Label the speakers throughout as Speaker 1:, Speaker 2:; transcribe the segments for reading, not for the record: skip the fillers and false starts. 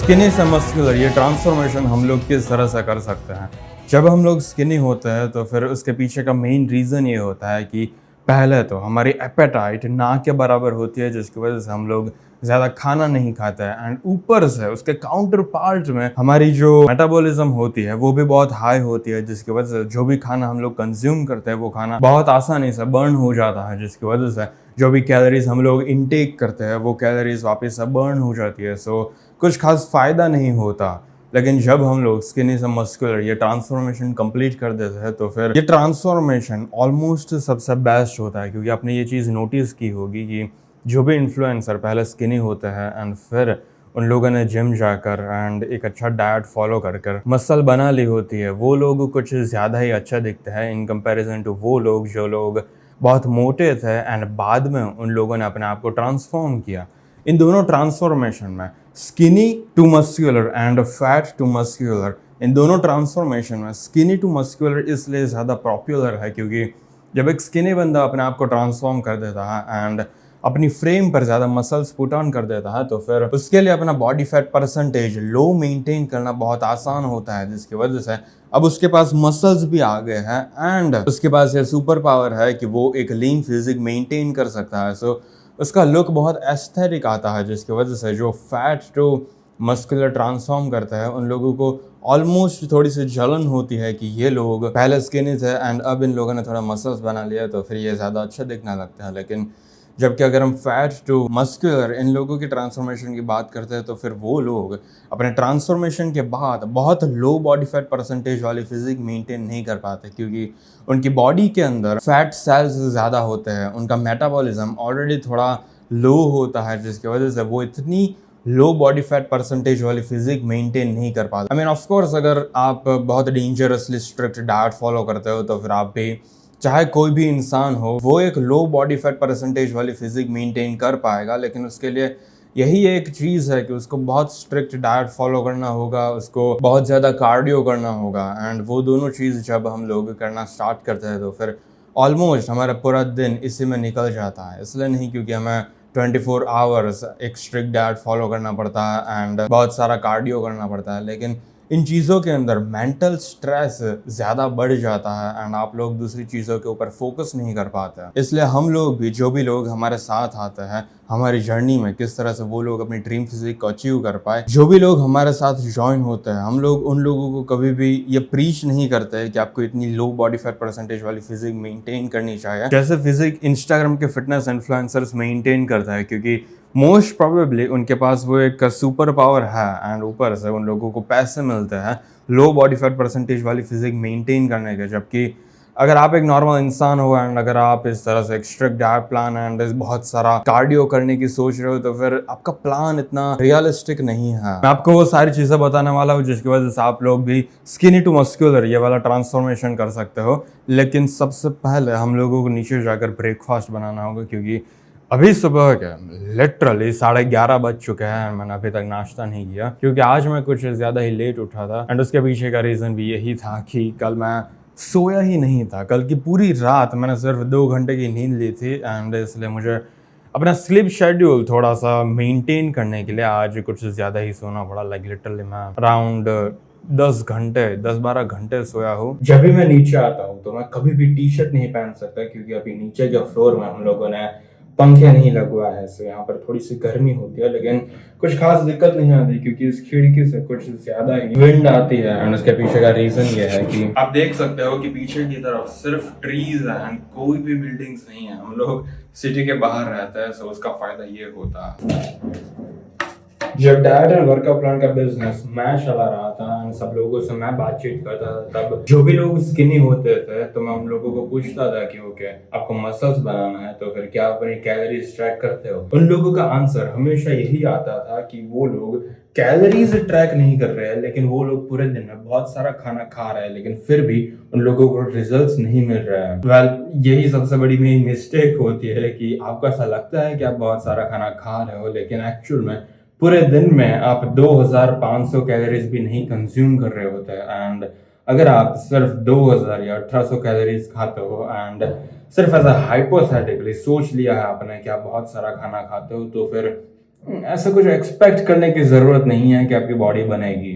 Speaker 1: Skinny से muscular ये transformation हम लोग किस तरह से कर सकते हैं। जब हम लोग स्किनी होते हैं तो फिर उसके पीछे का मेन रीज़न ये होता है कि पहले तो हमारी एपेटाइट ना के बराबर होती है, जिसकी वजह से हम लोग ज़्यादा खाना नहीं खाते हैं एंड ऊपर से उसके काउंटर पार्ट में हमारी जो मेटाबॉलिज्म होती है वो भी बहुत हाई होती है, जिसकी वजह से जो भी खाना हम लोग कंज्यूम करते हैं वो खाना बहुत आसानी से बर्न हो जाता है, जिसकी वजह से जो भी कैलोरीज हम लोग इनटेक करते हैं वो कैलोरीज वापस से बर्न हो जाती है। सो कुछ खास फ़ायदा नहीं होता। लेकिन जब हम लोग स्किनी से मस्कुलर ये ट्रांसफॉर्मेशन कंप्लीट कर देते हैं तो फिर ये ट्रांसफॉर्मेशन ऑलमोस्ट सबसे बेस्ट होता है, क्योंकि आपने ये चीज़ नोटिस की होगी कि जो भी इन्फ्लुएंसर पहले स्किनी होते हैं एंड फिर उन लोगों ने जिम जाकर एंड एक अच्छा डाइट फॉलो कर कर मसल बना ली होती है, वो लोग कुछ ज़्यादा ही अच्छा दिखते हैं इन कंपैरिजन टू वो लोग जो लोग बहुत मोटे थे एंड बाद में उन लोगों ने अपने आप को ट्रांसफॉर्म किया। इन दोनों ट्रांसफॉर्मेशन में skinny to muscular and fat to muscular, इन दोनों ट्रांसफॉर्मेशन में स्किनी टू मस्कुलर इसलिए ज़्यादा पॉपुलर है क्योंकि जब एक स्किनी बंदा अपने आप को ट्रांसफॉर्म कर देता है एंड अपनी फ्रेम पर ज़्यादा मसल्स पुट ऑन कर देता है तो फिर उसके लिए अपना बॉडी फैट परसेंटेज लो मेंटेन करना बहुत आसान होता है, जिसकी वजह से अब उसके पास मसल्स भी आ गए हैं एंड उसके पास ये सुपर पावर है कि वो एक लीन फिजिक मेंटेन कर सकता है। सो उसका लुक बहुत एस्थेटिक आता है, जिसकी वजह से जो फैट टू मस्कुलर ट्रांसफॉर्म करता है उन लोगों को ऑलमोस्ट थोड़ी सी जलन होती है कि ये लोग पहले स्किनी थे एंड अब इन लोगों ने थोड़ा मसल्स बना लिया तो फिर ये ज़्यादा अच्छा दिखने लगता है। लेकिन जबकि अगर हम फैट टू मस्कुलर इन लोगों की ट्रांसफॉर्मेशन की बात करते हैं तो फिर वो लोग अपने ट्रांसफॉर्मेशन के बाद बहुत लो बॉडी फैट परसेंटेज वाली फिजिक मेंटेन नहीं कर पाते, क्योंकि उनकी बॉडी के अंदर फैट सेल्स ज़्यादा होते हैं, उनका मेटाबॉलिज्म ऑलरेडी थोड़ा लो होता है, जिसकी वजह से वो इतनी लो बॉडी फैट परसेंटेज वाली फिजिक मेंटेन नहीं कर पाते। आई मीन ऑफ कोर्स अगर आप बहुत डेंजरसली स्ट्रिक्ट डाइट फॉलो करते हो तो फिर आप भी, चाहे कोई भी इंसान हो, वो एक लो बॉडी फैट परसेंटेज वाली फिजिक मेंटेन कर पाएगा, लेकिन उसके लिए यही एक चीज़ है कि उसको बहुत स्ट्रिक्ट डाइट फॉलो करना होगा, उसको बहुत ज़्यादा कार्डियो करना होगा एंड वो दोनों चीज़ जब हम लोग करना स्टार्ट करते हैं तो फिर ऑलमोस्ट हमारा पूरा दिन इसी में निकल जाता है। इसलिए नहीं क्योंकि हमें 24 आवर्स एक स्ट्रिक्ट डाइट फॉलो करना पड़ता है एंड बहुत सारा कार्डियो करना पड़ता है, लेकिन इन चीज़ों के अंदर मेंटल स्ट्रेस ज़्यादा बढ़ जाता है एंड आप लोग दूसरी चीज़ों के ऊपर फोकस नहीं कर पाते हैं। इसलिए हम लोग भी, जो भी लोग हमारे साथ आते हैं हमारी जर्नी में, किस तरह से वो लोग अपनी ड्रीम फिजिक को अचीव कर पाए, जो भी लोग हमारे साथ ज्वाइन होते हैं हम लोग उन लोगों को कभी भी ये प्रीच नहीं करते कि आपको इतनी लो बॉडी फैट परसेंटेज वाली फिजिक मेंटेन करनी चाहिए जैसे फिजिक इंस्टाग्राम के फिटनेस इन्फ्लुएंसर्स मेंटेन करता है, क्योंकि मोस्ट प्रोबेबली उनके पास वो एक सुपर पावर है एंड ऊपर से उन लोगों को पैसे मिलते हैं लो बॉडी फैट परसेंटेज वाली फिजिक मेंटेन करने के। जबकि अगर आप एक नॉर्मल इंसान हो एंड अगर आप इस तरह से एक स्ट्रिक्ट डाइट प्लान एंड बहुत सारा कार्डियो करने की सोच रहे हो तो फिर आपका प्लान इतना रियलिस्टिक नहीं है। मैं आपको वो सारी चीज़ें बताने वाला हूँ जिसकी वजह से आप लोग भी स्किनी टू मस्कुलर ये वाला ट्रांसफॉर्मेशन कर सकते हो। लेकिन सबसे पहले हम लोगों को नीचे जाकर ब्रेकफास्ट बनाना होगा, क्योंकि अभी सुबह के लिटरली 11:30 बज चुके हैं, मैंने अभी तक नाश्ता नहीं किया क्योंकि आज मैं कुछ ज़्यादा ही लेट उठा था एंड उसके पीछे का रीज़न भी यही था कि कल मैं सोया ही नहीं था। कल की पूरी रात मैंने सिर्फ 2 घंटे की नींद ली थी एंड इसलिए मुझे अपना स्लीप शेड्यूल थोड़ा सा मेंटेन करने के लिए आज कुछ ज़्यादा ही सोना पड़ा। लाइक लिटरली मैं अराउंड 10-12 घंटे सोया हूँ। जब भी मैं नीचे आता हूँ तो मैं कभी भी टी शर्ट नहीं पहन सकता, क्योंकि अभी नीचे के फ्लोर में हम लोगों ने पंखे नहीं लगवा है, सो यहाँ पर थोड़ी सी गर्मी होती है, लेकिन कुछ खास दिक्कत नहीं आती क्योंकि इस खिड़की से कुछ ज्यादा ही विंड आती है एंड उसके पीछे का रीजन ये है कि आप देख सकते हो कि पीछे की तरफ सिर्फ ट्रीज है एंड कोई भी बिल्डिंग्स नहीं है। हम लोग सिटी के बाहर रहते हैं, सो उसका फायदा ये होता है। जब डाइट एंड वर्कआउट प्लान का बिजनेस मैं चला रहा था एंड सब लोगों से मैं बातचीत करता था, तब जो भी लोग स्किनी होते थे तो मैं उन लोगों को पूछता था कि ओके आपको मसल्स बनाना है तो फिर क्या आप अपनी कैलोरीज ट्रैक करते हो। उन लोगों का आंसर हमेशा यही आता था कि वो लोग कैलोरीज ट्रैक नहीं कर रहे हैं, लेकिन वो लोग पूरे दिन में बहुत सारा खाना खा रहे हैं लेकिन फिर भी उन लोगों को रिजल्ट्स नहीं मिल रहे हैं। वेल यही सबसे बड़ी मेन मिस्टेक होती है कि आपको ऐसा लगता है कि आप बहुत सारा खाना खा रहे हो, लेकिन एक्चुअल में पूरे दिन में आप 2500 कैलोरीज भी नहीं कंज्यूम कर रहे होते एंड अगर आप सिर्फ 2000 या 1800 कैलोरीज खाते हो एंड सिर्फ ऐसा हाइपोथेटिकली सोच लिया है आपने कि आप बहुत सारा खाना खाते हो, तो फिर ऐसा कुछ एक्सपेक्ट करने की ज़रूरत नहीं है कि आपकी बॉडी बनेगी।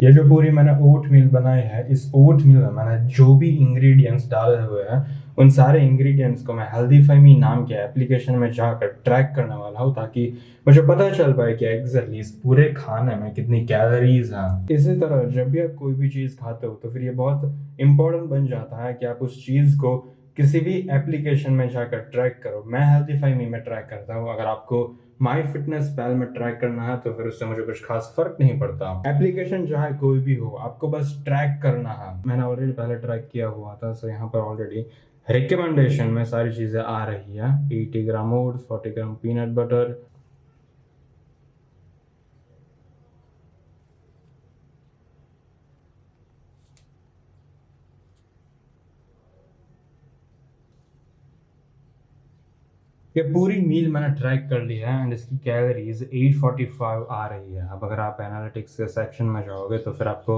Speaker 1: ये जो पूरी मैंने ओट मील बनाई है, इस ओट मील में मैंने जो भी इंग्रेडिएंट्स डाले हुए हैं उन सारे इंग्रेडिएंट्स को मैं हेल्दीफाइमी नाम के एप्लीकेशन में जाकर ट्रैक करने वाला हूँ, ताकि मुझे पता चल पाए कि एग्जैक्टली इस पूरे खाने में कितनी कैलोरीज हैं। इसी तरह जब भी आप कोई भी चीज़ खाते हो तो फिर ये बहुत इंपॉर्टेंट बन जाता है कि आप उस चीज़ को किसी भी एप्लीकेशन में जाकर ट्रैक करो। मैं हेल्दीफाइमी में ट्रैक करता हूँ, अगर आपको माई फिटनेस पैल में ट्रैक करना है तो फिर उससे मुझे कुछ खास फर्क नहीं पड़ता। एप्लीकेशन चाहे कोई भी हो, आपको बस ट्रैक करना है। मैंने ऑलरेडी पहले ट्रैक किया हुआ था, सो यहाँ पर ऑलरेडी रिकमेंडेशन में सारी चीज़ें आ रही है। 80 ग्राम ओट्स, 40 ग्राम पीनट बटर, ये पूरी मील मैंने ट्रैक कर ली है एंड इसकी कैलोरीज 845 आ रही है। अब अगर आप एनालिटिक्स के सेक्शन में जाओगे तो फिर आपको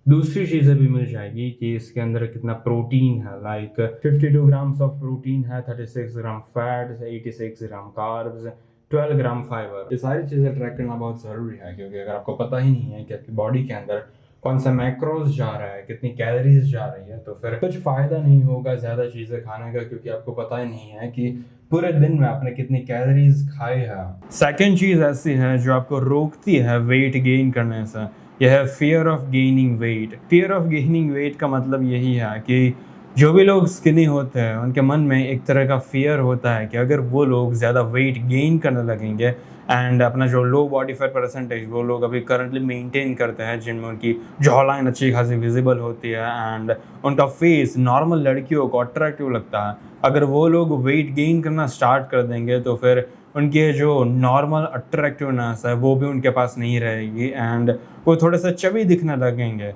Speaker 1: दूसरी चीज़ें भी मिल जाएगी कि इसके अंदर कितना प्रोटीन है। लाइक 52 ग्राम्स ऑफ प्रोटीन है, 36 ग्राम फैट्स, 86 ग्राम कार्ब्स, 12 ग्राम फाइबर। ये सारी चीज़ें ट्रैक करना बहुत ज़रूरी है, क्योंकि अगर आपको पता ही नहीं है कि आपकी बॉडी के अंदर कौन सा मैक्रोज जा रहा है, कितनी कैलोरीज जा रही है, तो फिर कुछ फ़ायदा नहीं होगा ज़्यादा चीज़ें खाने का, क्योंकि आपको पता ही नहीं है कि पूरे दिन में आपने कितनी कैलोरीज खाई है। सेकेंड चीज़ ऐसी है जो आपको रोकती है वेट गेन करने से, यह है fear of gaining weight. Fear of gaining weight का मतलब यही है कि जो भी लोग स्किनी होते हैं उनके मन में एक तरह का फियर होता है कि अगर वो लोग ज़्यादा वेट गेन करने लगेंगे एंड अपना जो लो बॉडी फैट परसेंटेज वो लोग अभी करंटली मेंटेन करते हैं, जिनमें उनकी जॉ लाइन अच्छी खासी विजिबल होती है एंड उनका फेस नॉर्मल लड़कियों को अट्रैक्टिव लगता है, अगर वो लोग वेट गेन करना स्टार्ट कर देंगे तो फिर उनके जो नॉर्मल अट्रैक्टिवनेस है वो भी उनके पास नहीं रहेगी एंड वो थोड़े से चबी दिखने लगेंगे।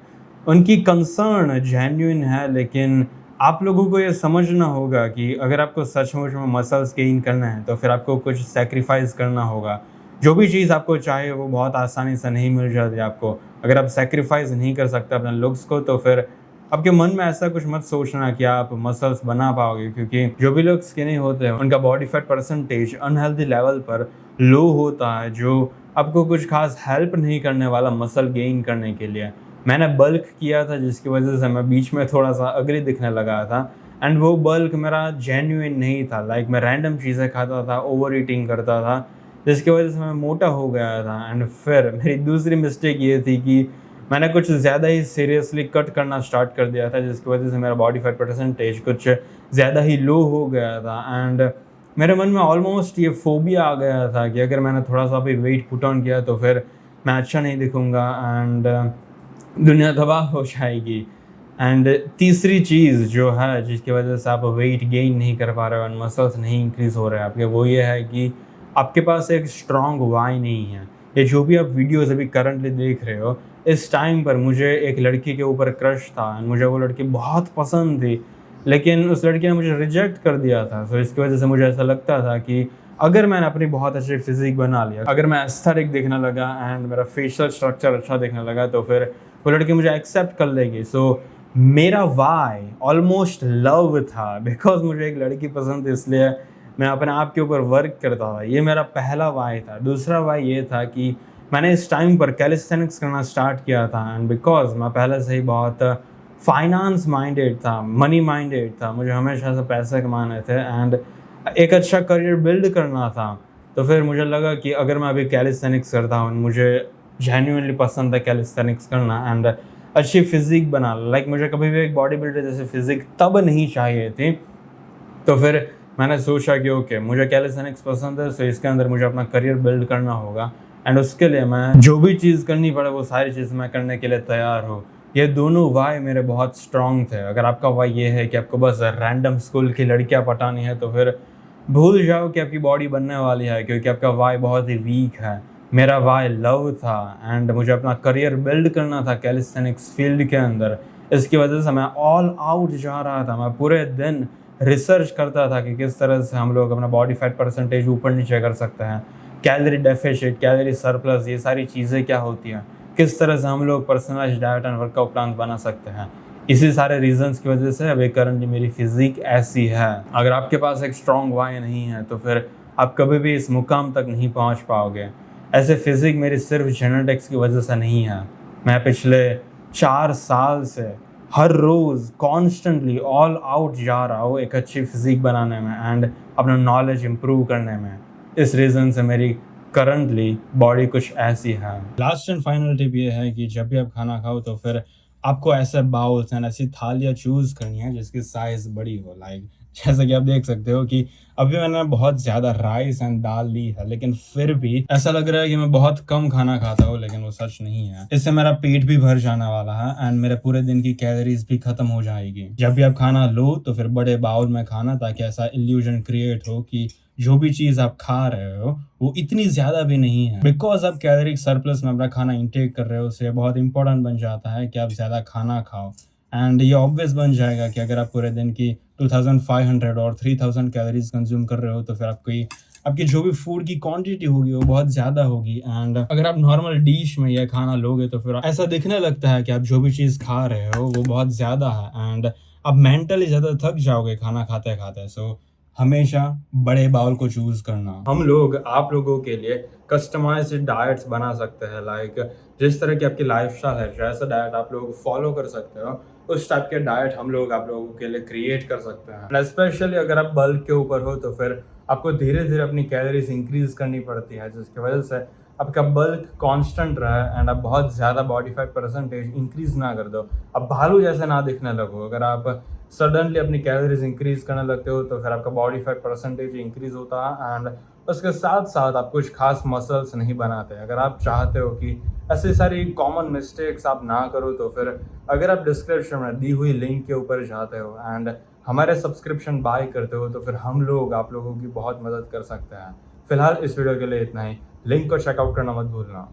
Speaker 1: उनकी कंसर्न जेन्युइन है, लेकिन आप लोगों को ये समझना होगा कि अगर आपको सचमुच में मसल्स गेन करना है तो फिर आपको कुछ सैक्रिफाइस करना होगा। जो भी चीज़ आपको चाहिए वो बहुत आसानी से नहीं मिल जाती आपको। अगर आप सैक्रिफाइस नहीं कर सकते अपने लुक्स को तो फिर आपके मन में ऐसा कुछ मत सोचना कि आप मसल्स बना पाओगे, क्योंकि जो भी लोग स्किनी होते हैं उनका body fat percentage unhealthy level पर लो होता है, जो आपको कुछ खास हेल्प नहीं करने वाला मसल गेन करने के लिए। मैंने बल्क किया था जिसकी वजह से मैं बीच में थोड़ा सा अग्री दिखने लगा था एंड वो बल्क मेरा जेन्युइन नहीं था। लाइक मैं रैंडम चीज़ें खाता था, ओवर ईटिंग करता था, जिसकी वजह से मैं मोटा हो गया था। एंड फिर मेरी दूसरी मिस्टेक ये थी कि मैंने कुछ ज़्यादा ही सीरियसली कट करना स्टार्ट कर दिया था, जिसकी वजह से मेरा बॉडी फैट परसेंटेज कुछ ज़्यादा ही लो हो गया था एंड मेरे मन में ऑलमोस्ट ये फोबिया आ गया था कि अगर मैंने थोड़ा सा भी वेट पुट ऑन किया तो फिर मैं अच्छा नहीं दिखूँगा एंड दुनिया तबाह हो जाएगी। एंड तीसरी चीज़ जो है जिसकी वजह से आप वेट गेन नहीं कर पा रहे हो एंड मसल्स नहीं इंक्रीज़ हो रहे हैं आपके, वो ये है कि आपके पास एक स्ट्रॉन्ग वाई नहीं है। ये जो भी आप वीडियोज़ अभी करंटली देख रहे हो, इस टाइम पर मुझे एक लड़की के ऊपर क्रश था एंड मुझे वो लड़की बहुत पसंद थी, लेकिन उस लड़की ने मुझे रिजेक्ट कर दिया था। तो इसकी वजह से मुझे ऐसा लगता था कि अगर मैंने अपनी बहुत अच्छी फिजिक बना लिया, अगर मैं एस्थेटिक दिखने लगा एंड मेरा फेशियल स्ट्रक्चर अच्छा दिखने लगा तो फिर वो लड़की मुझे एक्सेप्ट कर लेगी। सो मेरा वाई ऑलमोस्ट लव था, बिकॉज मुझे एक लड़की पसंद थी, इसलिए मैं अपने आप के ऊपर वर्क करता था। ये मेरा पहला वाई था। दूसरा वाई ये था कि मैंने इस टाइम पर कैलिस्थेनिक्स करना स्टार्ट किया था एंड बिकॉज मैं पहले से ही बहुत फाइनेंस माइंडेड था, मनी माइंडेड था, मुझे हमेशा से पैसे कमाने थे एंड एक अच्छा करियर बिल्ड करना था। तो फिर मुझे लगा कि अगर मैं अभी कैलिस्थेनिक्स करता हूँ, मुझे जेन्युइनली पसंद है कैलिस्थेनिक्स करना एंड अच्छी फिजिक बना, लाइक मुझे कभी भी एक बॉडी बिल्डर जैसे फिजिक तब नहीं चाहिए थी। तो फिर मैंने सोचा कि ओके मुझे कैलिस्थेनिक्स पसंद है, सो इसके अंदर मुझे अपना करियर बिल्ड करना होगा एंड उसके लिए मैं जो भी चीज़ करनी पड़े वो सारी चीज़ मैं करने के लिए तैयार हूँ। ये दोनों वाई मेरे बहुत स्ट्रॉन्ग थे। अगर आपका वाई ये है कि आपको बस रैंडम स्कूल की लड़कियाँ पटानी है तो फिर भूल जाओ कि आपकी बॉडी बनने वाली है, क्योंकि आपका वाई बहुत ही वीक है। मेरा वाई लव था एंड मुझे अपना करियर बिल्ड करना था कैलिस्थेनिक्स फील्ड के अंदर। इसकी वजह से मैं ऑल आउट जा रहा था। मैं पूरे दिन रिसर्च करता था कि किस तरह से हम लोग अपना बॉडी फैट परसेंटेज ऊपर नीचे कर सकते हैं, कैलोरी डेफिसिट, कैलोरी सरप्लस, ये सारी चीज़ें क्या होती हैं, किस तरह से हम लोग personalised diet and workout plan बना सकते हैं। इसी सारे रीजंस की वजह से अभी करंटली मेरी फिजिक ऐसी है। अगर आपके पास एक स्ट्रॉन्ग वाई नहीं है तो फिर आप कभी भी इस मुकाम तक नहीं पहुंच पाओगे। ऐसे फिजिक मेरी सिर्फ जेनेटिक्स की वजह से नहीं है। मैं पिछले 4 साल से हर रोज़ कॉन्स्टेंटली ऑल आउट जा रहा हूँ एक अच्छी फिजिक बनाने में एंड अपना नॉलेज इम्प्रूव करने में। इस रीज़न से मेरी करंटली बॉडी कुछ ऐसी है। लास्ट एंड फाइनल टिप ये है कि जब भी आप खाना खाओ तो फिर आपको ऐसे बाउल्स एंड ऐसी थालियाँ चूज़ करनी है जिसकी साइज़ बड़ी हो। लाइक जैसे कि आप देख सकते हो कि अभी मैंने बहुत ज़्यादा राइस एंड दाल ली है, लेकिन फिर भी ऐसा लग रहा है कि मैं बहुत कम खाना खाता हूँ, लेकिन वो सच नहीं है। इससे मेरा पेट भी भर जाने वाला है एंड मेरे पूरे दिन की कैलोरीज भी खत्म हो जाएगी। जब भी आप खाना लो तो फिर बड़े बाउल में खाना, ताकि ऐसा इल्यूजन क्रिएट हो कि जो भी चीज़ आप खा रहे हो वो इतनी ज़्यादा भी नहीं है। बिकॉज आप कैलोरिक सरप्लस में अपना खाना इंटेक कर रहे हो, उससे बहुत इंपॉर्टेंट बन जाता है कि आप ज़्यादा खाना खाओ। एंड ये ऑब्वियस बन जाएगा कि अगर आप पूरे दिन की 2500 और 3000 कैलोरीज कंज्यूम कर रहे हो तो फिर आपकी जो भी फूड की क्वांटिटी होगी वो बहुत ज़्यादा होगी। एंड अगर आप नॉर्मल डिश में यह खाना लोगे तो फिर ऐसा दिखने लगता है कि आप जो भी चीज़ खा रहे हो वो बहुत ज़्यादा है एंड आप मेंटली ज़्यादा थक जाओगे खाना खाते खाते। सो हमेशा बड़े बाउल को चूज़ करना। हम लोग आप लोगों के लिए कस्टमाइज्ड डाइट्स बना सकते हैं। लाइक जिस तरह की आपकी लाइफस्टाइल है, जैसा डाइट आप लोग फॉलो कर सकते हो, उस टाइप के डाइट हम लोग आप लोगों के लिए क्रिएट कर सकते हैं। स्पेशली अगर आप बल्क के ऊपर हो तो फिर आपको धीरे धीरे अपनी कैलोरीज इंक्रीज करनी पड़ती है, जिसकी वजह से आपका बल्क कांस्टेंट रहे एंड आप बहुत ज़्यादा बॉडी फैट परसेंटेज इंक्रीज ना कर दो। अब भालू जैसे ना दिखने लगो। अगर आप सडनली अपनी कैलोरीज इंक्रीज करने लगते हो तो फिर आपका बॉडी फैट परसेंटेज इंक्रीज होता है एंड उसके साथ साथ आप कुछ खास मसल्स नहीं बनाते। अगर आप चाहते हो कि ऐसी सारी कॉमन मिस्टेक्स आप ना करो तो फिर अगर आप डिस्क्रिप्शन में दी हुई लिंक के ऊपर जाते हो एंड हमारे सब्सक्रिप्शन बाय करते हो तो फिर हम लोग आप लोगों की बहुत मदद कर सकते हैं। फिलहाल इस वीडियो के लिए इतना ही। लिंक को चेकआउट करना मत भूलना।